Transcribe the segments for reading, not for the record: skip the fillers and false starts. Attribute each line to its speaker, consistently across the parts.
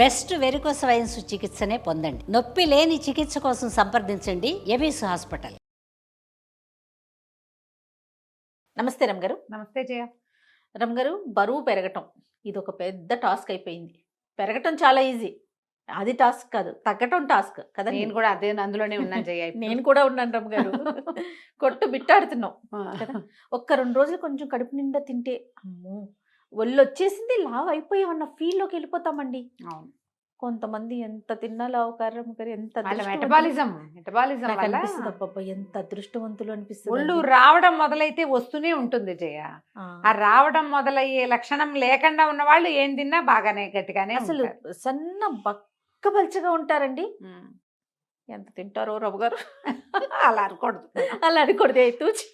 Speaker 1: Best varicose wines చికిత్సనే పొందండి. నొప్పి లేని చికిత్స కోసం సంప్రదించండి ఎవిస్ హాస్పిటల్. నమస్తే రమ్ గారు.
Speaker 2: నమస్తే జయ.
Speaker 1: రమ్ గారు, బరువు పెరగటం ఇది ఒక పెద్ద టాస్క్ అయిపోయింది. పెరగటం చాలా ఈజీ, అది టాస్క్ కాదు, తగ్గటం టాస్క్ కదా.
Speaker 2: నేను కూడా అందులోనే ఉన్నాను జయ.
Speaker 1: నేను కూడా ఉన్నాను రమ్ గారు. కొట్టు బిట్టాడుతున్నాం కదా. ఒక్క 2 రోజులు కొంచెం కడుపు నిండా తింటే అమ్మో ఒళ్ళు వచ్చేసింది, లావ్ అయిపోయామన్న ఫీల్లోకి వెళ్ళిపోతామండి.
Speaker 2: అవును,
Speaker 1: కొంతమంది ఎంత తిన్నా లావు కారం ఎంత
Speaker 2: మెటబాలిజం
Speaker 1: అనిపిస్తుంది. అబ్బబ్బా ఎంత అదృష్టవంతులు అనిపిస్తుంది.
Speaker 2: ఒళ్ళు రావడం మొదలైతే వస్తూనే ఉంటుంది జయ. ఆ రావడం మొదలయ్యే లక్షణం లేకుండా ఉన్న వాళ్ళు ఏం తిన్నా బాగానే గట్టిగానే
Speaker 1: అసలు సన్న బక్కబల్చగా ఉంటారండి. ఎంత తింటారో రవ్వ గారు.
Speaker 2: అలా అనకూడదు,
Speaker 1: అలా అనకూడదు తూచి.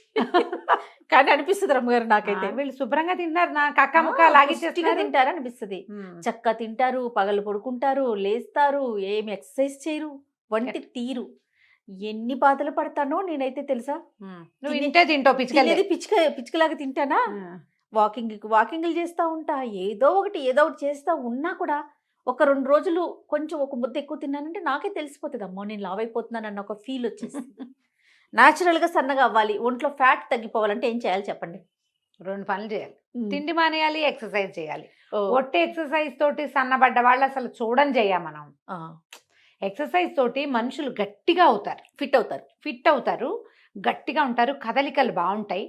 Speaker 1: కానీ అనిపిస్తుంది రమ్మ గారు, నాకైతే
Speaker 2: వీళ్ళు శుభ్రంగా తింటారు, నా కక్క ముక్క లాగిచ్చేట్టుగా
Speaker 1: తింటారు అనిపిస్తుంది. చక్కగా తింటారు, పగలు పడుకుంటారు, లేస్తారు, ఏమి ఎక్సర్సైజ్ చేయరు, వంటి తీరు. ఎన్ని బాధలు పడతానో నేనైతే తెలుసా.
Speaker 2: నువ్వు ఇంటే తింటావు,
Speaker 1: పిచ్చుకలాగా తింటానా. వాకింగ్లు చేస్తూ ఉంటా, ఏదో ఒకటి చేస్తా ఉన్నా కూడా ఒక 2 రోజులు కొంచెం ఒక ముద్ద ఎక్కువ తిన్నానంటే నాకే తెలిసిపోతుంది, అమ్మో నేను లావ్ అయిపోతున్నాను అన్న ఒక ఫీల్ వచ్చేసి. న్యాచురల్గా సన్నగా అవ్వాలి, ఒంట్లో ఫ్యాట్ తగ్గిపోవాలంటే ఏం చేయాలి చెప్పండి?
Speaker 2: 2 పనులు చేయాలి. తిండి మానేయాలి, ఎక్సర్సైజ్ చేయాలి. ఒట్టి ఎక్సర్సైజ్ తోటి సన్నబడ్డ వాళ్ళు అసలు చూడని చేయ. మనం ఎక్సర్సైజ్ తోటి మనుషులు గట్టిగా అవుతారు, ఫిట్ అవుతారు, గట్టిగా ఉంటారు, కదలికలు బాగుంటాయి,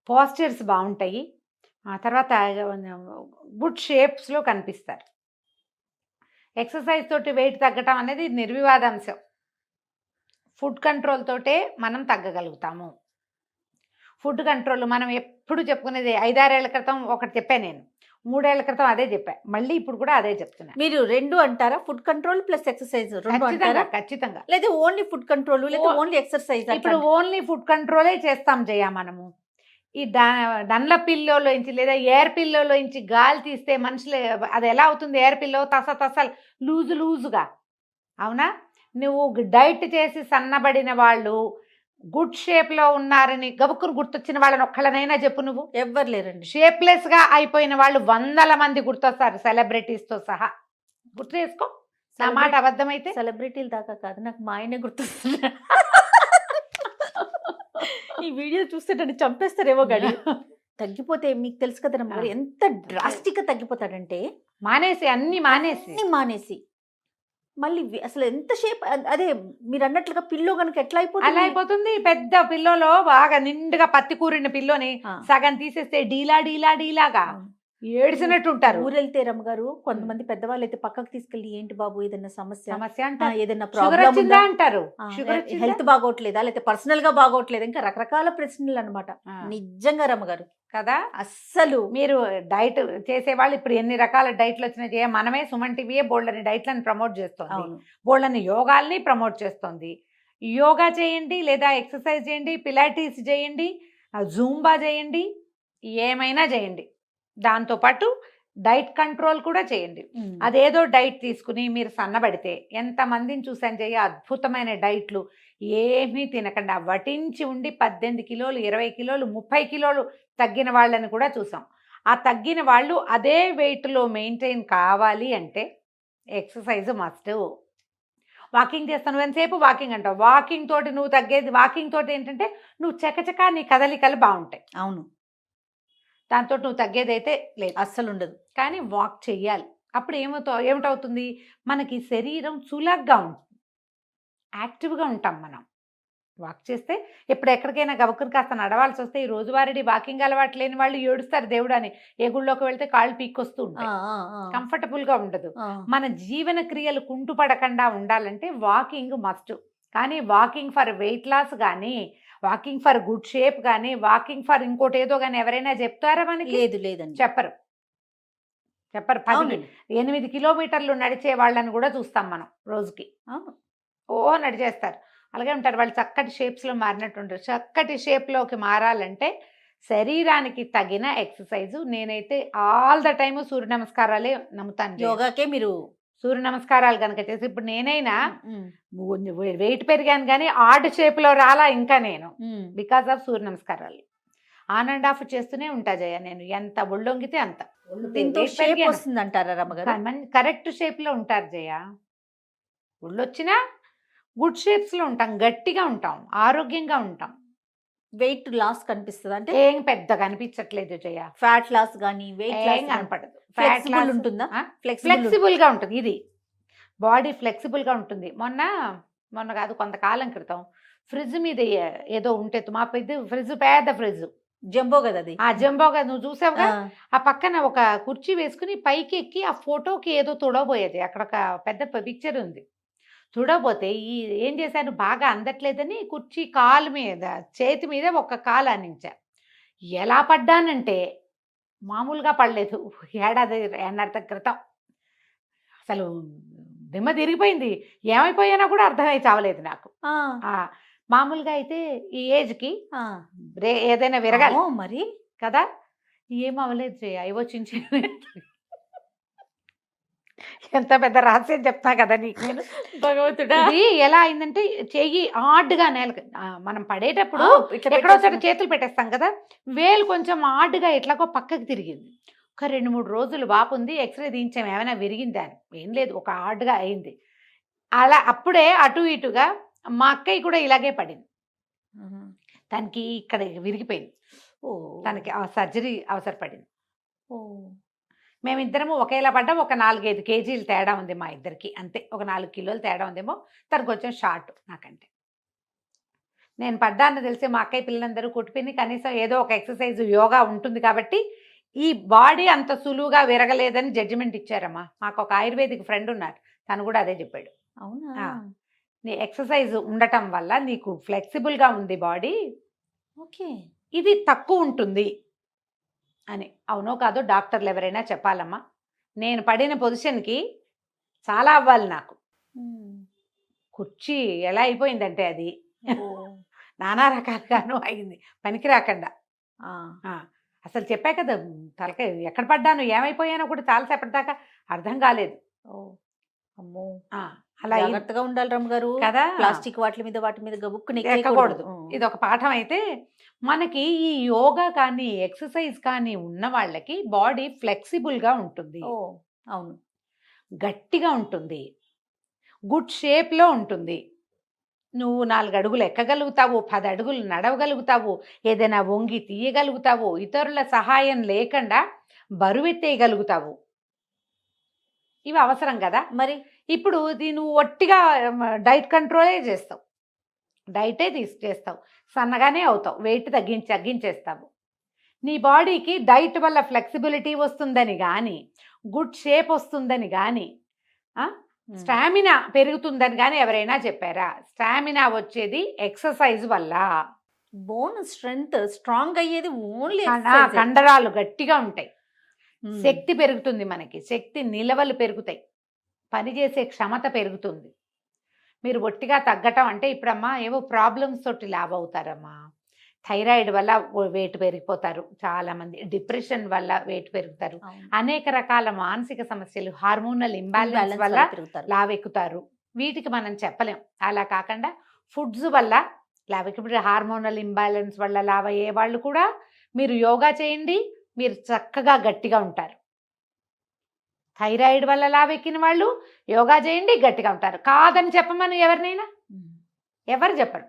Speaker 2: పోస్చర్స్ బాగుంటాయి, ఆ తర్వాత గుడ్ షేప్స్లో కనిపిస్తారు. ఎక్సర్సైజ్ తోటి వెయిట్ తగ్గటం అనేది నిర్వివాదాంశం. ఫుడ్ కంట్రోల్ తోటే మనం తగ్గగలుగుతాము. ఫుడ్ కంట్రోల్ మనం ఎప్పుడు చెప్పుకునేది. 5-6 ఏళ్ల క్రితం ఒకటి చెప్పాను నేను, 3 ఏళ్ల క్రితం అదే చెప్పా, మళ్ళీ ఇప్పుడు కూడా అదే చెప్తున్నా.
Speaker 1: మీరు 2 అంటారా? ఫుడ్ కంట్రోల్ ప్లస్ ఎక్సర్సైజ్
Speaker 2: ఖచ్చితంగా.
Speaker 1: లేదా ఓన్లీ ఫుడ్ కంట్రోల్ లేదా ఓన్లీ ఎక్సర్సైజ్?
Speaker 2: ఇప్పుడు ఓన్లీ ఫుడ్ కంట్రోలే చేస్తాం జయ. మనము ఈ డండ్ల పిల్లోలోంచి లేదా ఎయిర్ పిల్లోలోంచి గాలి తీస్తే మనుషులు అది ఎలా అవుతుంది? ఎయిర్ పిల్లో తసలు లూజుగా, అవునా? నువ్వు డైట్ చేసి సన్నబడిన వాళ్ళు గుడ్ షేప్లో ఉన్నారని గబుక్కును గుర్తొచ్చిన వాళ్ళని ఒక్కళ్ళనైనా చెప్పు. నువ్వు
Speaker 1: ఎవ్వరు లేరండి.
Speaker 2: షేప్లెస్గా అయిపోయిన వాళ్ళు 100 మంది గుర్తొస్తారు, సెలబ్రిటీస్తో సహా. గుర్తు చేసుకో, నా మాట అబద్ధమైతే.
Speaker 1: సెలబ్రిటీలు దాకా కాదు, నాకు మా ఆయనే గుర్తొస్తున్నా. ఈ వీడియో చూస్తే నన్ను చంపేస్తారేమో గడి. తగ్గిపోతే మీకు తెలుసు కదా రమ్మ గారు, ఎంత డ్రాస్టిక్గా తగ్గిపోతాడంటే
Speaker 2: అన్ని
Speaker 1: మానేసి మళ్ళీ అసలు ఎంత షేప్. అదే మీరు అన్నట్లుగా పిల్లో కనుక ఎట్లా అయిపోతుంది?
Speaker 2: అలా అయిపోతుంది. పెద్ద పిల్లోలో బాగా నిండుగా పత్తి కూరిన పిల్లోని సగం తీసేస్తే డీలాగా ఏడిసినట్టు ఉంటారు.
Speaker 1: ఊరెళ్తే రమ్మ గారు కొంతమంది పెద్దవాళ్ళు అయితే పక్కకు తీసుకెళ్ళి, ఏంటి బాబు ఏదైనా సమస్య
Speaker 2: అంటారు,
Speaker 1: ఏదైనా ప్రాబ్లం
Speaker 2: అంటారు,
Speaker 1: హెల్త్ బాగోట్లేదా, లేకపోతే పర్సనల్ గా బాగోట్లేదు, ఇంకా రకరకాల ప్రశ్నలు అనమాట. నిజంగా రమ్మ గారు
Speaker 2: కదా.
Speaker 1: అస్సలు
Speaker 2: మీరు డైట్ చేసేవాళ్ళు ఇప్పుడు ఎన్ని రకాల డైట్లు వచ్చినాయి. మనమే సుమన్ టీవీయే బోల్డని డైట్లను ప్రమోట్ చేస్తుంది, బోల్డని యోగాల్ని ప్రమోట్ చేస్తుంది. యోగా చేయండి, లేదా ఎక్సర్సైజ్ చేయండి, పిలాటిస్ చేయండి, జూంబా చేయండి, ఏమైనా చేయండి. దాంతోపాటు డైట్ కంట్రోల్ కూడా చేయండి. అదేదో డైట్ తీసుకుని మీరు సన్నబడితే ఎంతమందిని చూసాను చేయ, అద్భుతమైన డైట్లు ఏమీ తినకుండా వటించి ఉండి 18 కిలోలు, 20 కిలోలు, 30 కిలోలు తగ్గిన వాళ్ళని కూడా చూసాం. ఆ తగ్గిన వాళ్ళు అదే వెయిట్లో మెయింటైన్ కావాలి అంటే ఎక్సర్సైజ్ మస్ట్. వాకింగ్ చేస్తాను, ఎంతసేపు వాకింగ్ అంటావు. వాకింగ్ తోటి నువ్వు తగ్గేది, వాకింగ్ తోటి ఏంటంటే నువ్వు చకచకా నీ కదలికలు బాగుంటాయి.
Speaker 1: అవును,
Speaker 2: దాంతో నువ్వు తగ్గేదైతే లేదు,
Speaker 1: అస్సలు ఉండదు.
Speaker 2: కానీ వాక్ చెయ్యాలి. అప్పుడు ఏమిటవుతుంది, మనకి శరీరం చులగ్గా ఉంటుంది, యాక్టివ్గా ఉంటాం. మనం వాక్ చేస్తే ఇప్పుడు ఎక్కడికైనా గబుక్కుని కాస్త నడవాల్సి వస్తే, ఈ రోజువారీ వాకింగ్ అలవాటు లేని వాళ్ళు ఏడుస్తారు దేవుడు అని. ఏ గుళ్ళోకి వెళ్తే కాళ్ళు పీక్కొస్తూ ఉంటాయి, కంఫర్టబుల్గా ఉండదు. మన జీవన క్రియలు కుంటుపడకుండా ఉండాలంటే వాకింగ్ మస్ట్. కానీ వాకింగ్ ఫర్ వెయిట్ లాస్ కానీ, వాకింగ్ ఫర్ గుడ్ షేప్ కానీ, వాకింగ్ ఫర్ ఇంకోటి ఏదో కానీ ఎవరైనా చెప్తారా మనకి?
Speaker 1: లేదండి,
Speaker 2: చెప్పరు. 8 కిలోమీటర్లు నడిచే వాళ్ళని కూడా చూస్తాం మనం రోజుకి. నడిచేస్తారు, అలాగే ఉంటారు. వాళ్ళు చక్కటి షేప్స్లో మారినట్టు ఉంటారు. చక్కటి షేప్లోకి మారాలంటే శరీరానికి తగిన ఎక్సర్సైజు. నేనైతే ఆల్ ద టైము సూర్య నమస్కారాలే నమ్ముతాను.
Speaker 1: యోగాకే మీరు
Speaker 2: సూర్య నమస్కారాలు కనుక చేసి, ఇప్పుడు నేనైనా వెయిట్ పెరిగాను కానీ ఆర్డ్ షేప్లో రాలా ఇంకా నేను, బికాస్ ఆఫ్ సూర్య నమస్కారాలు. ఆన్ అండ్ ఆఫ్ చేస్తూనే ఉంటా జయ నేను, ఎంత ఒళ్ళొంగితే అంత.
Speaker 1: దీంతో షేప్ వస్తుంది అంటారా రమ్మగారు?
Speaker 2: కరెక్ట్ షేప్ లో ఉంటారు జయ. ఒళ్ళొచ్చినా గుడ్ షేప్స్ లో ఉంటాం, గట్టిగా ఉంటాం, ఆరోగ్యంగా ఉంటాం.
Speaker 1: వెయిట్ లాస్ కనిపిస్తుంది అంటే
Speaker 2: ఏం పెద్దగా అనిపించట్లేదు జయ.
Speaker 1: ఫ్యాట్ లాస్ గానీ వెయిట్
Speaker 2: ఏం
Speaker 1: లాస్
Speaker 2: కనపడదు.
Speaker 1: ఫ్లెక్సిబుల్ ఉంటుందా?
Speaker 2: ఫ్లెక్సిబుల్ గా ఉంటుంది, ఇది బాడీ ఫ్లెక్సిబుల్ గా ఉంటుంది. మొన్న కాదు, కొంతకాలం క్రితం ఫ్రిడ్జ్ మీద ఏదో ఉంటే, మా పెద్ద ఫ్రిడ్జ్, పెద్ద ఫ్రిడ్జ్,
Speaker 1: జంబో కదా అది.
Speaker 2: ఆ జంబోగా నువ్వు చూసావుగా, ఆ పక్కన ఒక కుర్చీ వేసుకుని పైకి ఎక్కి ఆ ఫోటోకి ఏదో తుడవబోయేది. అక్కడ ఒక పెద్ద పిక్చర్ ఉంది. తుడవబోతే ఏం చేశాను, బాగా అందట్లేదని కుర్చీ కాలు మీద, చేతి మీద ఒక కాలు ఆనించా. ఎలా పడ్డానంటే మామూలుగా పడలేదు. ఏడాది క్రితం అసలు దిమ్మ తిరిగిపోయింది. ఏమైపోయానో కూడా అర్థమై చావలేదు నాకు. మామూలుగా అయితే ఈ ఏజ్కి ఏదైనా విరగాలి
Speaker 1: మరి
Speaker 2: కదా, ఏం అవ్వలేదు చేయ. అయ్యో ఎంత పెద్ద రహస్యం చెప్తా కదా నీకు నేను.
Speaker 1: భగవంతుడా,
Speaker 2: ఇది ఎలా అయిందంటే, చెయ్యి ఆడ్గా నేలకి, మనం పడేటప్పుడు ఎక్కడో చోట చేతులు పెట్టేస్తాం కదా, వేలు కొంచెం ఆడ్గా ఎట్లాగో పక్కకి తిరిగింది. ఒక 2-3 రోజులు వాపు ఉంది. ఎక్స్రే తీయించాం, ఏమైనా విరిగిందా అని. ఏం లేదు, ఒక ఆడ్గా అయింది. అలా అప్పుడే అటు ఇటుగా మా అక్కయ్య కూడా ఇలాగే పడింది. తనకి ఇక్కడ విరిగిపోయింది. తనకి సర్జరీ అవసరపడింది. మేమిద్దరము ఒకేలా పడ్డాం. ఒక 4-5 కేజీలు తేడా ఉంది మా ఇద్దరికి, అంతే. ఒక 4 కిలోలు తేడా ఉందేమో. తనకు కొంచెం షార్ట్ నాకంటే. నేను పడ్డాను తెలిసి మా అక్కయ్య పిల్లలందరూ కొట్టిపోయింది. కనీసం ఏదో ఒక ఎక్సర్సైజ్, యోగా ఉంటుంది కాబట్టి ఈ బాడీ అంత సులువుగా విరగలేదని జడ్జిమెంట్ ఇచ్చారమ్మా. మాకు ఒక ఆయుర్వేదిక్ ఫ్రెండ్ ఉన్నారు, తను కూడా అదే చెప్పాడు.
Speaker 1: అవునా?
Speaker 2: నీ ఎక్సర్సైజ్ ఉండటం వల్ల నీకు ఫ్లెక్సిబుల్గా ఉంది బాడీ,
Speaker 1: ఓకే,
Speaker 2: ఇది తక్కువ ఉంటుంది అని. అవునో కాదో డాక్టర్లు ఎవరైనా చెప్పాలమ్మా. నేను పడిన పొజిషన్కి చాలా అవ్వాలి నాకు. కుర్చీ ఎలా అయిపోయిందంటే అది నానా రకాలుగాను అయింది, పనికి రాకుండా. అసలు చెప్పా కదా, తలకాయ ఎక్కడ పడ్డాను, ఏమైపోయానో కూడా చాలాసేపటి దాకా అర్థం కాలేదు.
Speaker 1: అమ్మో,
Speaker 2: అలా
Speaker 1: జాగ్రత్తగా ఉండాలి రమ్మ గారు
Speaker 2: కదా.
Speaker 1: ప్లాస్టిక్ వాటి మీద గబుక్కుని
Speaker 2: ఎక్కకూడదు. ఇది ఒక పాఠం. అయితే మనకి ఈ యోగా కానీ ఎక్సర్సైజ్ కానీ ఉన్న వాళ్ళకి బాడీ ఫ్లెక్సిబుల్గా ఉంటుంది.
Speaker 1: అవును,
Speaker 2: గట్టిగా ఉంటుంది, గుడ్ షేప్లో ఉంటుంది. నువ్వు 4 అడుగులు ఎక్కగలుగుతావు, 10 అడుగులు నడవగలుగుతావు, ఏదైనా వంగి తీయగలుగుతావు, ఇతరుల సహాయం లేకుండా బరువెత్తేయగలుగుతావు. ఇవి అవసరం కదా.
Speaker 1: మరి
Speaker 2: ఇప్పుడు నువ్వు ఒట్టిగా డైట్ కంట్రోలే చేస్తావు, డైటే చేస్తావు, సన్నగానే అవుతావు, వెయిట్ తగ్గించేస్తావు. నీ బాడీకి డైట్ వల్ల ఫ్లెక్సిబిలిటీ వస్తుందని కానీ, గుడ్ షేప్ వస్తుందని కానీ, స్టామినా పెరుగుతుందని కానీ ఎవరైనా చెప్పారా? స్టామినా వచ్చేది ఎక్సర్సైజ్ వల్ల.
Speaker 1: బోన్ స్ట్రెంగ్త్ స్ట్రాంగ్ అయ్యేది ఓన్లీ
Speaker 2: కండరాలు గట్టిగా ఉంటాయి, శక్తి పెరుగుతుంది, మనకి శక్తి నిలవలు పెరుగుతాయి, పనిచేసే క్షమత పెరుగుతుంది. మీరు ఒట్టిగా తగ్గటం అంటే, ఇప్పుడమ్మా ఏవో ప్రాబ్లమ్స్ తోటి లావ్ అవుతారమ్మా. థైరాయిడ్ వల్ల వెయిట్ పెరిగిపోతారు చాలామంది, డిప్రెషన్ వల్ల వెయిట్ పెరుగుతారు, అనేక రకాల మానసిక సమస్యలు, హార్మోనల్ ఇంబ్యాలెన్స్ వల్ల లావ్ ఎక్కుతారు. వీటికి మనం చెప్పలేం. అలా కాకుండా ఫుడ్స్ వల్ల లావ్, ఇప్పుడు హార్మోనల్ ఇంబ్యాలెన్స్ వల్ల లావ్ అయ్యే వాళ్ళు కూడా మీరు యోగా చేయండి, మీరు చక్కగా గట్టిగా ఉంటారు. థైరాయిడ్ వల్ల లావెక్కిన వాళ్ళు యోగా చేయండి, గట్టిగా ఉంటారు. కాదని చెప్పమని ఎవరినైనా, ఎవరు చెప్పరు.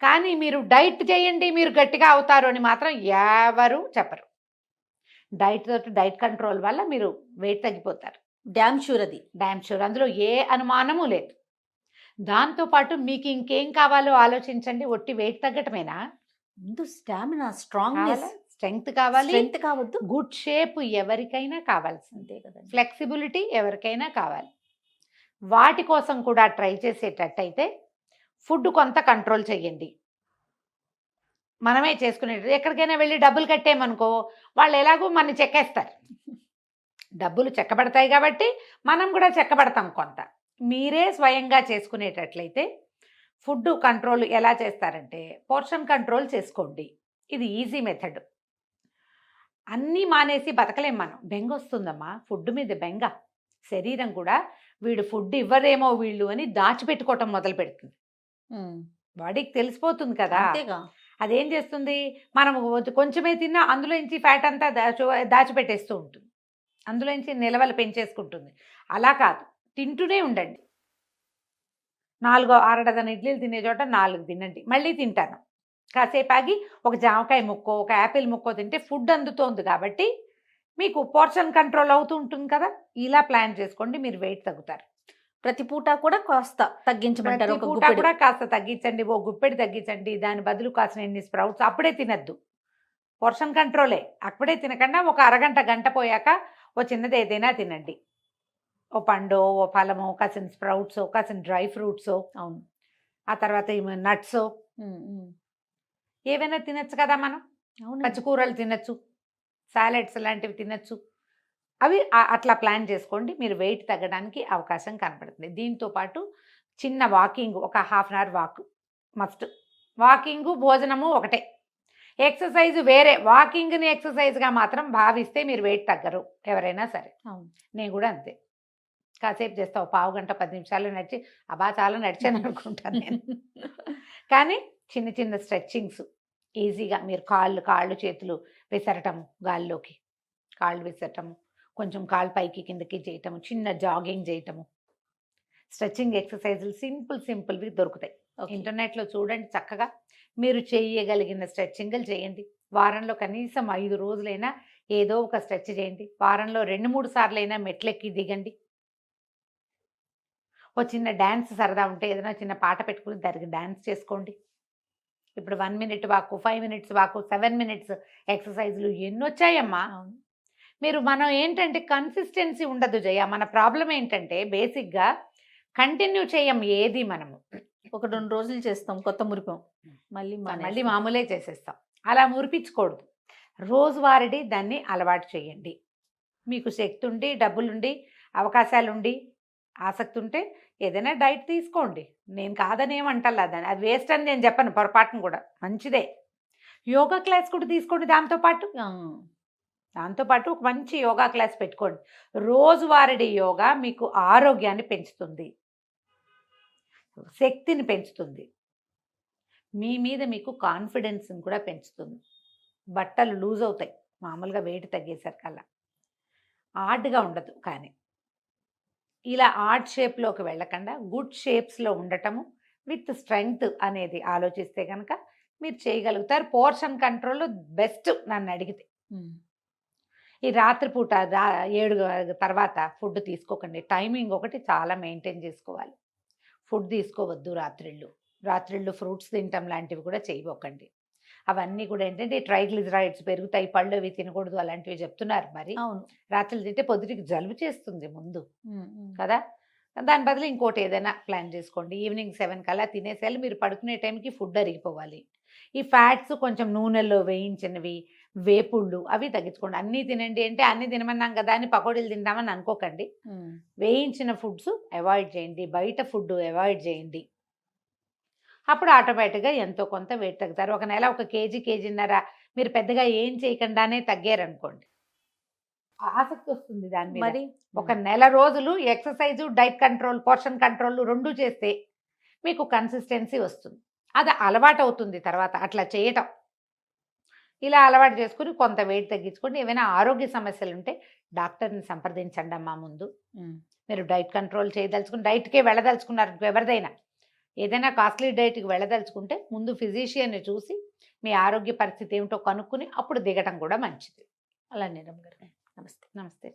Speaker 2: కానీ మీరు డైట్ చేయండి మీరు గట్టిగా అవుతారు అని మాత్రం ఎవరు చెప్పరు. డైట్ కంట్రోల్ వల్ల మీరు వెయిట్ తగ్గిపోతారు.
Speaker 1: డ్యామ్ షూర్, అది
Speaker 2: డ్యామ్ షూర్, అందులో ఏ అనుమానము లేదు. దాంతోపాటు మీకు ఇంకేం కావాలో ఆలోచించండి. ఒట్టి వెయిట్ తగ్గటమేనా?
Speaker 1: ముందు స్టామినా, స్ట్రాంగ్నెస్,
Speaker 2: స్ట్రెంగ్త్ కావాలి,
Speaker 1: స్ట్రెంగ్త్ కావద్దు,
Speaker 2: గుడ్ షేప్ ఎవరికైనా కావాల్సిందే కదా, ఫ్లెక్సిబిలిటీ ఎవరికైనా కావాలి. వాటి కోసం కూడా ట్రై చేసేటట్టయితే ఫుడ్ కొంత కంట్రోల్ చేయండి. మనమే చేసుకునేది. ఎక్కడికైనా వెళ్ళి డబ్బులు కట్టేమనుకో, వాళ్ళు ఎలాగో మన చెక్కేస్తారు. డబ్బులు చెక్కబడతాయి కాబట్టి మనం కూడా చెక్కబడతాం కొంత. మీరే స్వయంగా చేసుకునేటట్లయితే ఫుడ్ కంట్రోల్ ఎలా చేస్తారంటే, పోర్షన్ కంట్రోల్ చేసుకోండి. ఇది ఈజీ మెథడ్. అన్నీ మానేసి బతకలేం మనం. బెంగ వస్తుందమ్మా, ఫుడ్ మీద బెంగ. శరీరం కూడా వీడు ఫుడ్ ఇవ్వరేమో వీళ్ళు అని దాచిపెట్టుకోవటం మొదలు పెడుతుంది. బాడీకి తెలిసిపోతుంది కదా. అదేం చేస్తుంది, మనం కొంచెమే తిన్నా అందులో నుంచి ఫ్యాట్ అంతా దాచిపెట్టేస్తూ ఉంటుంది. అందులోంచి నిలవలు పెంచేసుకుంటుంది. అలా కాదు, తింటూనే ఉండండి. 6 డజన్ ఇడ్లీలు తినే చోట 4 తినండి, మళ్ళీ తింటాను. కాసేపు ఆగి ఒక జామకాయ ముక్కో ఒక యాపిల్ ముక్కో తింటే ఫుడ్ అందుతోంది కాబట్టి మీకు పోర్షన్ కంట్రోల్ అవుతూ ఉంటుంది కదా. ఇలా ప్లాన్ చేసుకోండి, మీరు వెయిట్ తగ్గుతారు.
Speaker 1: ప్రతి పూట కూడా కాస్త తగ్గించమంటారు.
Speaker 2: ప్రతి
Speaker 1: ఒక
Speaker 2: పూట
Speaker 1: గుప్పెడు
Speaker 2: కూడా కాస్త తగ్గించండి, ఓ గుప్పెడు తగ్గించండి. దాని బదులు కాసిన ఎన్ని స్ప్రౌట్స్ అప్పుడే తినద్దు, పోర్షన్ కంట్రోలే. అప్పుడే తినకుండా ఒక అరగంట గంట పోయాక ఓ చిన్నది ఏదైనా తినండి. ఓ పండో ఓ ఫలమో కాసిన స్ప్రౌట్స్ కాసిన డ్రై ఫ్రూట్స్,
Speaker 1: అవును.
Speaker 2: ఆ తర్వాత నట్స్ ఏవైనా తినచ్చు కదా. మనం
Speaker 1: అవును.
Speaker 2: పచ్చికూరలు తినచ్చు, సాలెడ్స్ లాంటివి తినచ్చు. అవి అట్లా ప్లాన్ చేసుకోండి, మీరు వెయిట్ తగ్గడానికి అవకాశం కనపడుతుంది. దీంతో పాటు చిన్న వాకింగ్, ఒక half an hour walk must. Walking భోజనము ఒకటే, ఎక్సర్సైజ్ వేరే. వాకింగ్ని ఎక్సర్సైజ్గా మాత్రం భావిస్తే మీరు వెయిట్ తగ్గరు ఎవరైనా సరే.
Speaker 1: అవును.
Speaker 2: నేను కూడా అంతే, కాసేపు చేస్తా, ఒక పావు గంట 10 నిమిషాలు నడిచి అబ్బా చాలా నడిచాను అనుకుంటాను నేను. కానీ చిన్న చిన్న స్ట్రెచ్చింగ్స్ ఈజీగా మీరు కాళ్ళు చేతులు విసరటము, గాల్లోకి కాళ్ళు విసరటము, కొంచెం కాళ్ళు పైకి కిందకి చేయటము, చిన్న జాగింగ్ చేయటము, స్ట్రెచ్చింగ్ ఎక్సర్సైజులు సింపుల్వి దొరుకుతాయి. ఇంటర్నెట్లో చూడండి, చక్కగా మీరు చేయగలిగిన స్ట్రెచ్చింగ్లు చేయండి. వారంలో కనీసం 5 రోజులైనా ఏదో ఒక స్ట్రెచ్ చేయండి. వారంలో 2-3 సార్లైనా మెట్లెక్కి దిగండి. ఓ చిన్న డ్యాన్స్ సరదా ఉంటే ఏదైనా చిన్న పాట పెట్టుకుని దానికి డ్యాన్స్ చేసుకోండి. ఇప్పుడు 1 మినిట్ వాకు, 5 మినిట్స్ వాకు, 7 మినిట్స్ ఎక్సర్సైజులు ఎన్నొచ్చాయమ్మా. మనం ఏంటంటే కన్సిస్టెన్సీ ఉండదు జయ. మన ప్రాబ్లం ఏంటంటే బేసిక్గా కంటిన్యూ చేయం ఏది. మనము
Speaker 1: ఒక 2 రోజులు చేస్తాం, కొత్త మురిపం, మళ్ళీ
Speaker 2: మామూలే చేసేస్తాం. అలా మురిపించకూడదు. రోజువారీ దాన్ని అలవాటు చేయండి. మీకు శక్తి ఉండి, డబ్బులుండి, అవకాశాలుండి, ఆసక్తి ఉంటే ఏదైనా డైట్ తీసుకోండి. నేను కాదనేమంటల్లా, దాన్ని అది వేస్ట్ అని నేను చెప్పను, పొరపాటును కూడా, మంచిదే. యోగా క్లాస్ కూడా తీసుకోండి. దాంతోపాటు ఒక మంచి యోగా క్లాస్ పెట్టుకోండి. రోజువారీ యోగా మీకు ఆరోగ్యాన్ని పెంచుతుంది, శక్తిని పెంచుతుంది, మీ మీద మీకు కాన్ఫిడెన్స్ని కూడా పెంచుతుంది. బట్టలు లూజ్ అవుతాయి మామూలుగా వెయిట్ తగ్గేసరికల్లా, ఆర్డ్గా ఉండదు. కానీ ఇలా ఆర్డ్ షేప్లోకి వెళ్ళకుండా గుడ్ షేప్స్లో ఉండటము విత్ స్ట్రెంగ్త్ అనేది ఆలోచిస్తే కనుక మీరు చేయగలుగుతారు. పోర్షన్ కంట్రోల్ బెస్ట్ నన్ను అడిగితే. ఈ రాత్రిపూట 7 తర్వాత ఫుడ్ తీసుకోకండి. టైమింగ్ ఒకటి చాలా మెయింటైన్ చేసుకోవాలి. ఫుడ్ తీసుకోవద్దు రాత్రిళ్ళు ఫ్రూట్స్ తినటం లాంటివి కూడా చేయబోకండి. అవన్నీ కూడా ఏంటంటే ట్రైగ్లిజరైడ్స్ పెరుగుతాయి, పళ్ళు అవి తినకూడదు అలాంటివి చెప్తున్నారు. మరి
Speaker 1: అవును,
Speaker 2: రాత్రులు తింటే పొద్దుటికి జలుబు చేస్తుంది ముందు కదా. దాని బదులు ఇంకోటి ఏదైనా ప్లాన్ చేసుకోండి. ఈవినింగ్ 7 కల్లా తినేసేయాలి. మీరు పడుకునే టైంకి ఫుడ్ అరిగిపోవాలి. ఈ ఫ్యాట్స్ కొంచెం నూనెల్లో వేయించినవి, వేపుళ్ళు అవి తగ్గించుకోండి. అన్నీ తినండి అంటే అన్నీ తినమన్నాం కదా అని పకోడీలు తింటామని అనుకోకండి. వేయించిన ఫుడ్స్ అవాయిడ్ చేయండి, బయట ఫుడ్ అవాయిడ్ చేయండి. అప్పుడు ఆటోమేటిక్గా ఎంతో కొంత వెయిట్ తగ్గుతారు. ఒక నెల 1 కేజీన్నర మీరు పెద్దగా ఏం చేయకుండానే తగ్గారనుకోండి, ఆసక్తి వస్తుంది దాని మీద.
Speaker 1: మరి
Speaker 2: ఒక నెల రోజులు exercise, diet control, portion control 2 చేస్తే మీకు కన్సిస్టెన్సీ వస్తుంది. అది అలవాటు అవుతుంది తర్వాత అట్లా చేయటం. ఇలా అలవాటు చేసుకుని కొంత వెయిట్ తగ్గించుకోండి. ఏమైనా ఆరోగ్య సమస్యలు ఉంటే డాక్టర్ని సంప్రదించండి అమ్మా. ముందు మీరు డైట్ కంట్రోల్ చేయదలుచుకుని డైట్కే వెళ్ళదలుచుకున్నారు, ఎవరిదైనా ఏదైనా కాస్ట్లీ డైట్కి వెళ్ళదలుచుకుంటే ముందు ఫిజిషియన్ని చూసి మీ ఆరోగ్య పరిస్థితి ఏమిటో కనుక్కుని అప్పుడు దిగటం కూడా మంచిది.
Speaker 1: అలానే రమ్మ గారు. నమస్తే.
Speaker 2: నమస్తే.